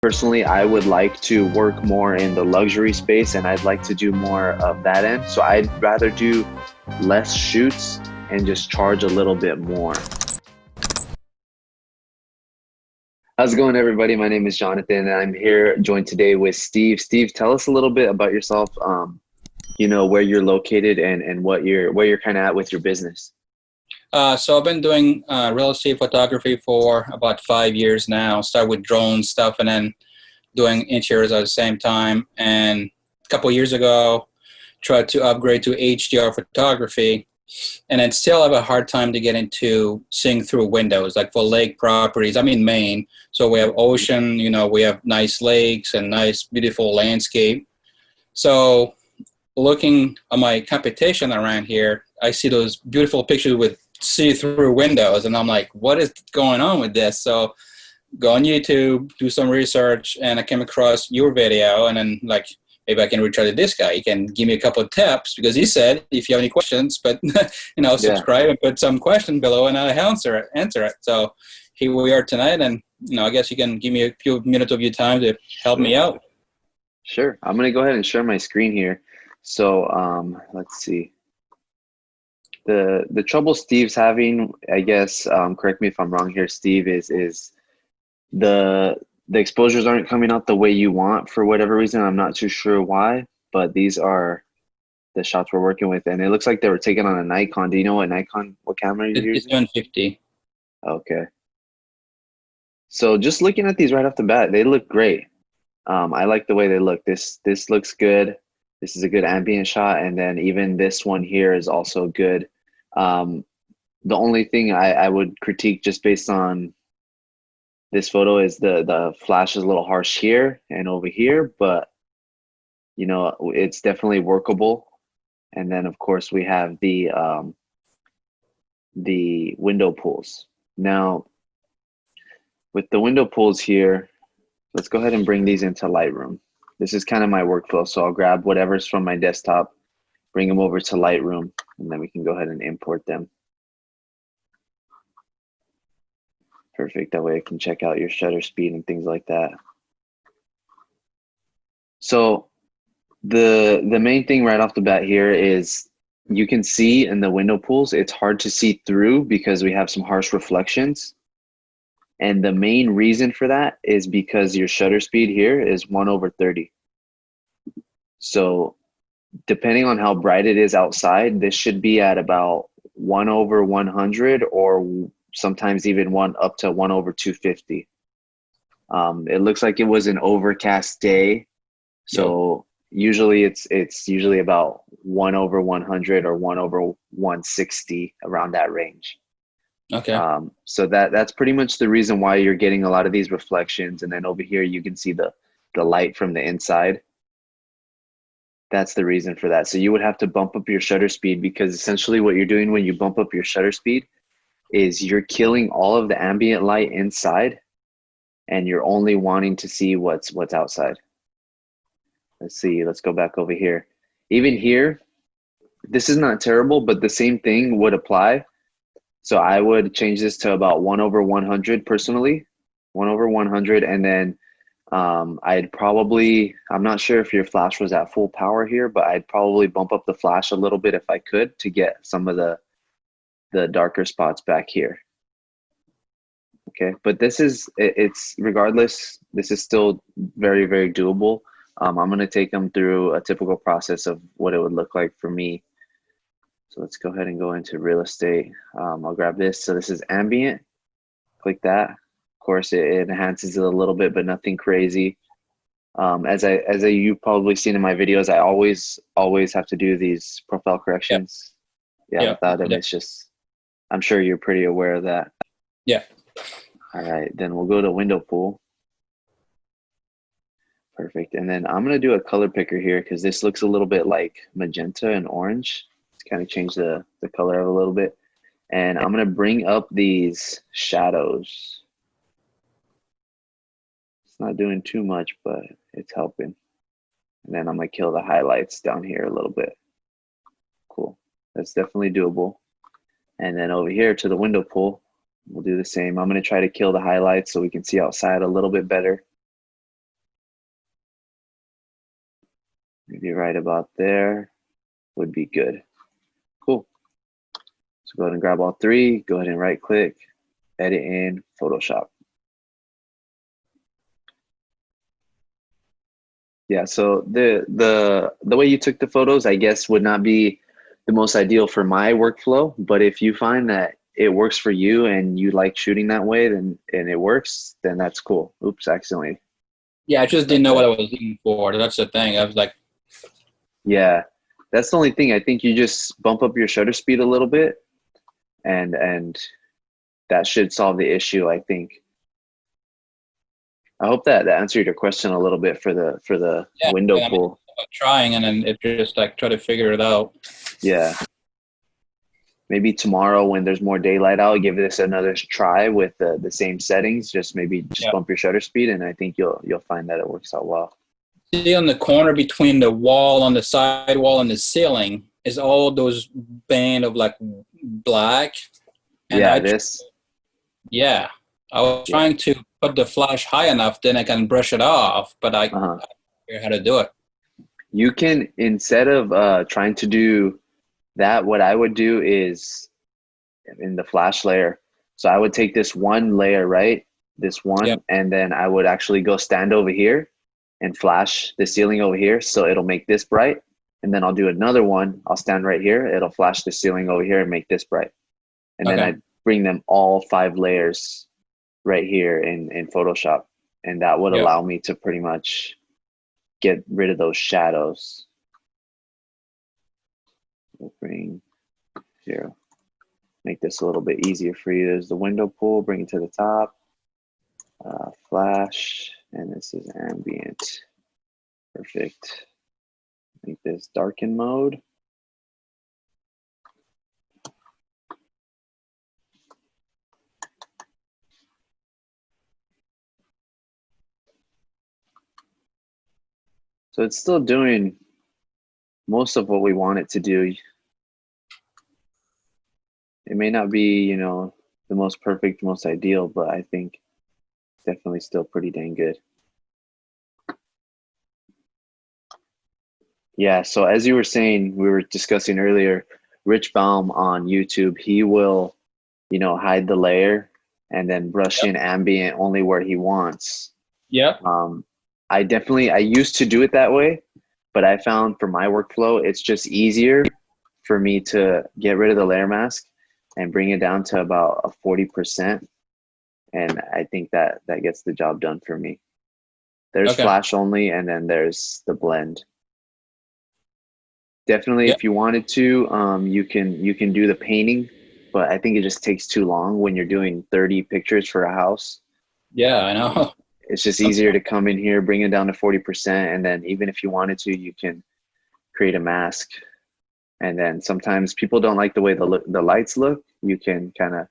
Personally, I would like to work more in the luxury space and I'd like to do more of that end. So I'd rather do less shoots and just charge a little bit more. How's it going, everybody? My name is Jonathan and I'm here joined today with Steve. Steve, tell us a little bit about yourself, where you're located and where you're kind of at with your business. So I've been doing real estate photography for about 5 years now. Started with drone stuff and then doing interiors at the same time. And a couple of years ago, tried to upgrade to HDR photography. And then still have a hard time to get into seeing through windows, like for lake properties. I'm in Maine, so we have ocean, we have nice lakes and nice, beautiful landscape. So looking at my competition around here, I see those beautiful pictures with see-through windows, and I'm like, what is going on with this? So go on YouTube, do some research, and I came across your video, and then maybe I can reach out to this guy. He can give me a couple of tips, because he said if you have any questions, but subscribe and put some question below, and I'll answer it. So here we are tonight, and I guess you can give me a few minutes of your time to help me out. Sure. I'm gonna go ahead and share my screen here. So let's see. The trouble Steve's having, I guess, correct me if I'm wrong here, Steve, is the exposures aren't coming out the way you want for whatever reason. I'm not too sure why, but these are the shots we're working with, and it looks like they were taken on a Nikon. Do you know what camera you're using? It's 150. Okay. So just looking at these right off the bat, they look great. I like the way they look. This looks good. This is a good ambient shot, and then even this one here is also good. The only thing I would critique just based on this photo is the flash is a little harsh here and over here, but it's definitely workable. And then of course we have the window pulls. Now with the window pulls here, let's go ahead and bring these into Lightroom. This is kind of my workflow, so I'll grab whatever's from my desktop, bring them over to Lightroom, and then we can go ahead and import them. Perfect. That way I can check out your shutter speed and things like that. So the main thing right off the bat here is you can see in the window pools, it's hard to see through because we have some harsh reflections. And the main reason for that is because your shutter speed here is 1/30. So depending on how bright it is outside, this should be at about 1/100 or sometimes even up to 1/250. It looks like it was an overcast day. So usually it's usually about 1/100 or 1/160, around that range. Okay. So that's pretty much the reason why you're getting a lot of these reflections. And then over here, you can see the light from the inside. That's the reason for that. So you would have to bump up your shutter speed, because essentially what you're doing when you bump up your shutter speed is you're killing all of the ambient light inside, and you're only wanting to see what's outside. Let's see, let's go back over here. Even here, this is not terrible, but the same thing would apply. So I would change this to about 1/100 personally, 1/100, and then I'm not sure if your flash was at full power here, but I'd probably bump up the flash a little bit if I could, to get some of the darker spots back here. Okay, but it's regardless, this is still very, very doable. I'm going to take them through a typical process of what it would look like for me. So let's go ahead and go into real estate. I'll grab this. So this is ambient. Click that. Of course, it enhances it a little bit, but nothing crazy. As you've probably seen in my videos, I always have to do these profile corrections. Without them, it's just, I'm sure you're pretty aware of that. Yeah. All right, then we'll go to window pool. Perfect. And then I'm going to do a color picker here, because this looks a little bit like magenta and orange. Let's kind of change the color of it a little bit. And I'm going to bring up these shadows. It's not doing too much, but it's helping. And then I'm going to kill the highlights down here a little bit. Cool. That's definitely doable. And then over here to the window pool, we'll do the same. I'm going to try to kill the highlights so we can see outside a little bit better. Maybe right about there would be good. Cool. So go ahead and grab all three, go ahead and right click, edit in Photoshop. Yeah, so the way you took the photos, I guess, would not be the most ideal for my workflow, but if you find that it works for you and you like shooting that way, then and it works, then that's cool. Oops, accidentally. Yeah, I just didn't know what I was looking for. That's the thing. I was like, Yeah, that's the only thing. I think you just bump up your shutter speed a little bit, and that should solve the issue, I think. I hope that answered your question a little bit for the yeah, window I mean, pull. trying, and then it just like try to figure it out. Yeah. Maybe tomorrow when there's more daylight, I'll give this another try with the same settings. Just maybe just Yeah. bump your shutter speed, and I think you'll find that it works out well. See on the corner between the wall, on the side wall, and the ceiling is all those band of like black. And Yeah, this. yeah, I was Yeah. trying to put the flash high enough, then I can brush it off, but I Uh-huh. figure how to do it. You can, instead of trying to do that, what I would do is in the flash layer. So I would take this one layer, right? This one, Yep. and then I would actually go stand over here and flash the ceiling over here. So it'll make this bright. And then I'll do another one. I'll stand right here. It'll flash the ceiling over here and make this bright. And then I bring them all 5 layers right here in Photoshop. And that would allow me to pretty much get rid of those shadows. We'll bring 0. Make this a little bit easier for you. There's the window pull, bring it to the top, flash, and this is ambient. Perfect. Make this darken mode. So it's still doing most of what we want it to do. It may not be, you know, the most perfect, most ideal, but I think it's definitely still pretty dang good. Yeah, so as you were saying, we were discussing earlier, Rich Baum on YouTube, he will, you know, hide the layer and then brush in ambient only where he wants. Yeah. I used to do it that way, but I found for my workflow, it's just easier for me to get rid of the layer mask and bring it down to about a 40%. And I think that gets the job done for me. There's flash only, and then there's the blend. Definitely, if you wanted to, you can do the painting, but I think it just takes too long when you're doing 30 pictures for a house. Yeah, I know. It's just easier to come in here, bring it down to 40%, and then even if you wanted to, you can create a mask. And then sometimes people don't like the way the lights look. You can kind of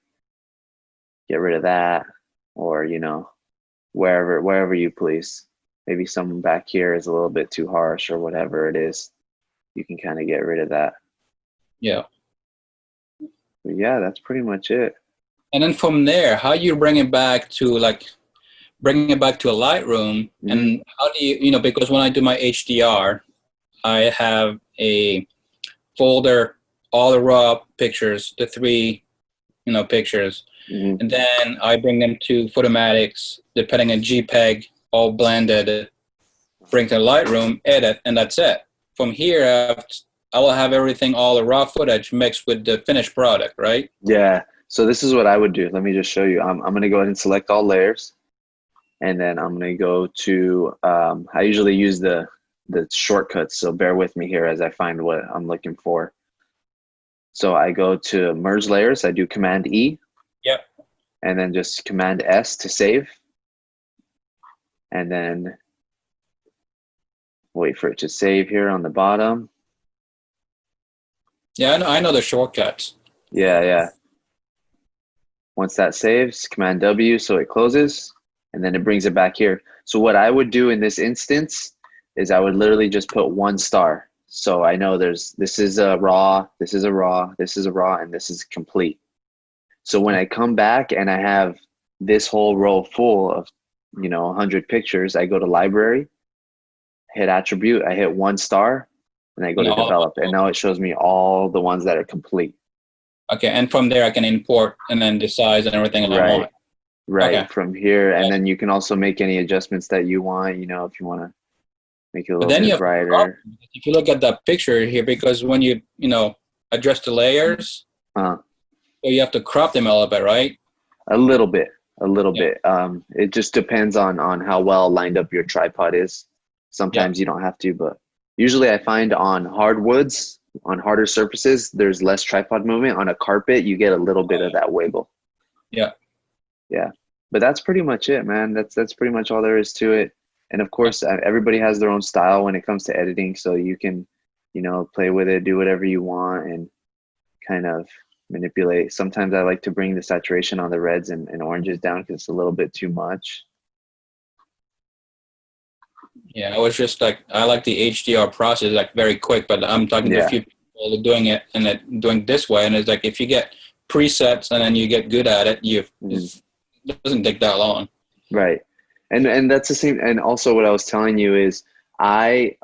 get rid of that, or you know, wherever you please. Maybe someone back here is a little bit too harsh or whatever it is. You can kind of get rid of that. Yeah. But yeah, that's pretty much it. And then from there, how you bring it back to bringing it back to a Lightroom, and how do you know, because when I do my HDR, I have a folder, all the raw pictures, the 3, you know, pictures, and then I bring them to Photomatics, depending on JPEG, all blended, bring to Lightroom, edit, and that's it. From here, I will have everything, all the raw footage mixed with the finished product, right? Yeah. So this is what I would do. Let me just show you. I'm going to go ahead and select all layers. And then I'm going to go to, I usually use the shortcuts. So bear with me here as I find what I'm looking for. So I go to merge layers. I do Command E. Yep. And then just Command S to save. And then wait for it to save here on the bottom. Yeah, I know the shortcuts. Yeah. Once that saves, Command W so it closes, and then it brings it back here. So what I would do in this instance is I would literally just put 1 star. So I know this is a raw, this is a raw, this is a raw, and this is complete. So when I come back and I have this whole row full of, you know, 100 pictures, I go to library, hit attribute, I hit 1 star, and I go to all develop, and now it shows me all the ones that are complete. Okay, and from there I can import and then the size and everything that I Right. want. Right. Okay. From here, and then you can also make any adjustments that you want, you know, if you want to make it a But little then you bit have to crop brighter. them. If you look at the picture here, because when you adjust the layers, Uh, so you have to crop them a little bit, right? a little bit, a little Yeah. bit. It just depends on how well lined up your tripod is. Yeah. Sometimes you don't have to, but usually I find on hardwoods, on harder surfaces, there's less tripod movement. On a carpet, you get a little bit of that wiggle. Yeah. Yeah, but that's pretty much it, man. That's pretty much all there is to it. And of course, everybody has their own style when it comes to editing, so you can, you know, play with it, do whatever you want, and kind of manipulate. Sometimes I like to bring the saturation on the reds and oranges down because it's a little bit too much. Yeah, I was just like, I like the HDR process, like very quick, but I'm talking to a Yeah. few people that are doing it and it doing this way. And it's like, if you get presets and then you get good at it, it doesn't take that long. Right. And that's the same. And also what I was telling you is I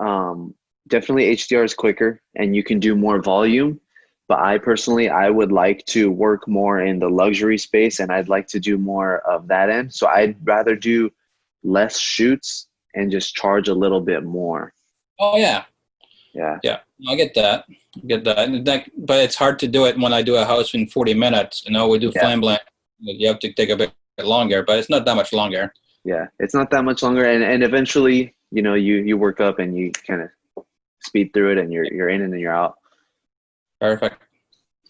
definitely HDR is quicker and you can do more volume. But I personally, I would like to work more in the luxury space and I'd like to do more of that end. So I'd rather do less shoots and just charge a little bit more. Oh yeah. Yeah. Yeah. I get that. And but it's hard to do it when I do a house in 40 minutes. You know, we do Yeah. Flambient. You have to take a bit longer, but it's not that much longer. Yeah. It's not that much longer. And eventually, you know, you work up and you kind of speed through it and you're in and then you're out. Perfect.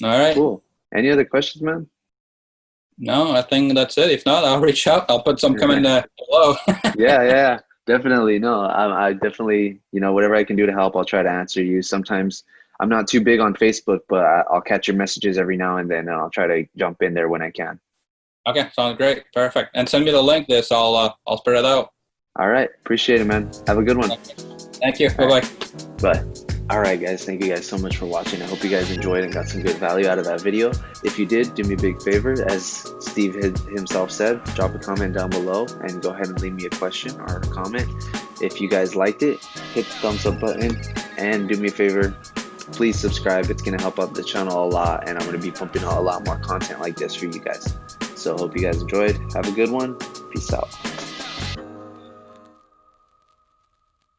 All right. Cool. Any other questions, man? No, I think that's it. If not, I'll reach out. I'll put some comment below. Yeah, definitely. No, I definitely, you know, whatever I can do to help, I'll try to answer you. Sometimes I'm not too big on Facebook, but I'll catch your messages every now and then, and I'll try to jump in there when I can. Okay, sounds great. Perfect. And send me the link. I'll spread it out. All right, appreciate it, man. Have a good one. Thank you. Bye-bye. Bye. All right, guys. Thank you guys so much for watching. I hope you guys enjoyed and got some good value out of that video. If you did, do me a big favor. As Steve himself said, drop a comment down below and go ahead and leave me a question or a comment. If you guys liked it, hit the thumbs up button and do me a favor. Please subscribe. It's going to help out the channel a lot, and I'm going to be pumping out a lot more content like this for you guys. So hope you guys enjoyed. Have a good one. Peace out.